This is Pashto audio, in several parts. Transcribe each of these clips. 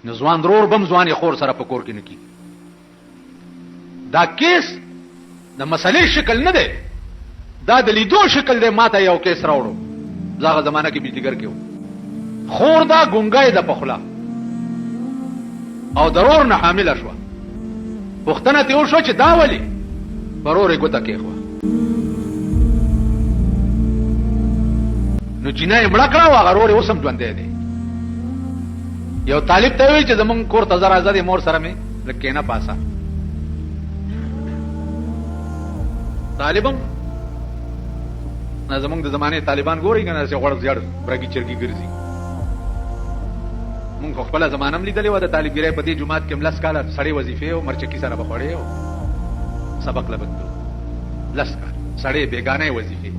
نو ځوان ضرور بم ځوان خور سره په کور کې نکی. دا کیس د مسلې شکل نه دی، دا د لیدو شکل دی. ماته یو کیس راوړو، زاغه زمانہ کې بجلیګر کې خور دا ګونګای د پخلا او ضرور نه حامل شو. پښتنه ته وشو چې دا ولی ضرور ګوته کې خو نو جنای مړه کړه او ضرور اوسم ژوند دی. یو طالب ته وی چې زمون کور ته زرا زدي مور سره مې لکه نه پاسا طالبم نه زمونږ د زمانه طالبان ګوري کنه چې غوړ زیړ برګي چرګي ګرځي. مونږ خپل زمانه هم لیدلې و د طالبګری په دې جماعت کې ملس کاله سړی وظیفه او مرچکی سره بخوړې او سبق لبدو لس کال سړی بیگانه وظیفه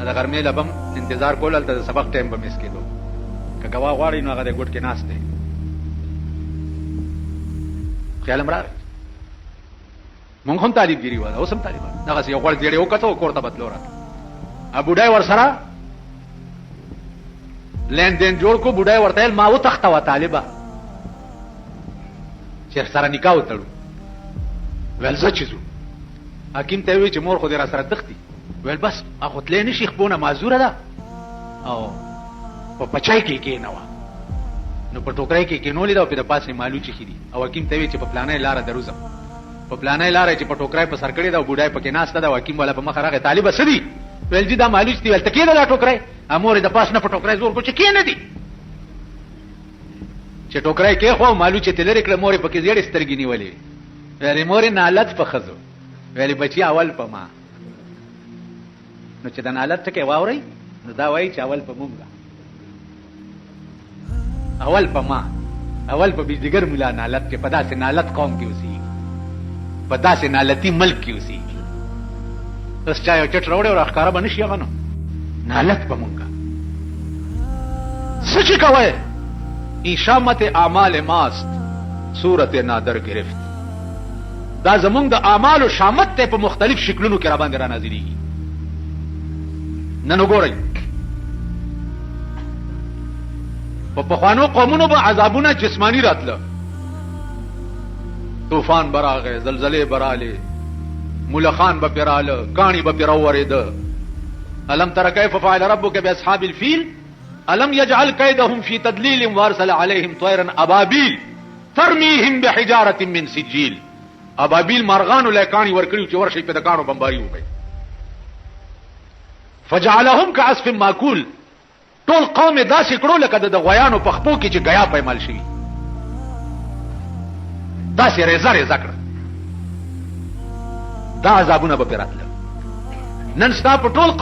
دا غرمې لبم انتظار کول ته سبق ټایم به مس کېدو که گواه غواړي نو هغه د ګډ کې ناس دی. خیال امرار مونږ هم طالبګری و اوس هم طالبان دغه یو غوړ زیړې وکړو کور ته بدلو را ا بډای ور سره لین دین جوړ کو بډای ورته ما و تخته و طالبہ چې سره نکاح وتړو ول څه چیزو حکیم ته وی چې مور خو دې را سره تختی ول بس اخو تلې نشي خپونه معذوره ده او په پچای کې کې نه و نو په ټوکرای کې کې نو لیدا په د پاسه مالو چي خېدي او حکیم ته وی چې په پلانې لار دروزم په پلانې لار چې په ټوکرای په سر کړی دا بډای پکې ناشته دا حکیم والا په مخ راغی طالبہ سدي ول دي دا مالو چې ول تکې دا ټوکرای امور د پاس نه په ټوکرای زور کو چې کې نه دي چې ټوکرای کې خو مالو چې تلری کړه مور پکې زیړې سترګې نیولې ویلې مور نالت په خزو ویلې بچي اول په ما نو چې د نالت ټکي واوري نو دا وایي چې اول په مونږه اول په ما اول په بجلیګر مولا نالت کې پدا سي نالت قوم کې اوسي پدا سي نالتي ملک کې اوسي اوس چا یو چټ راوړې او ښکارا باندې شي غنو نالت په مونږه سچ کوي اشامت اعمال ماست صورت نادر گرفت. دا زمونږ د اعمال او شامت ته په مختلف شکلونو کې را باندې را نازلېږي. نن وګورئ په پخوانو قومونو به عذابونه جسمانی راتله، طوفان براغه، زلزلې براله، ملخان به پراله، کانی به پراورېده. الم تر کیف فعل ربک باصحاب الفیل الم یجعل کیدهم فی تدلیل وارسل علیهم طیرا ابابیل ترمیهم بحجاره من سجیل. ابابیل مارغانو لکانی ورکړي چې ورشي په دکانو بمباری وکړي. فجعلهم كعصف ماكول. ټول قوم داسې کړو لکه د غویانو په خپو کې چې غیا پېمال شي. داسې ریزه ریزه کړ. دا عذابونه به پراتله. نن ستا په ټول قوم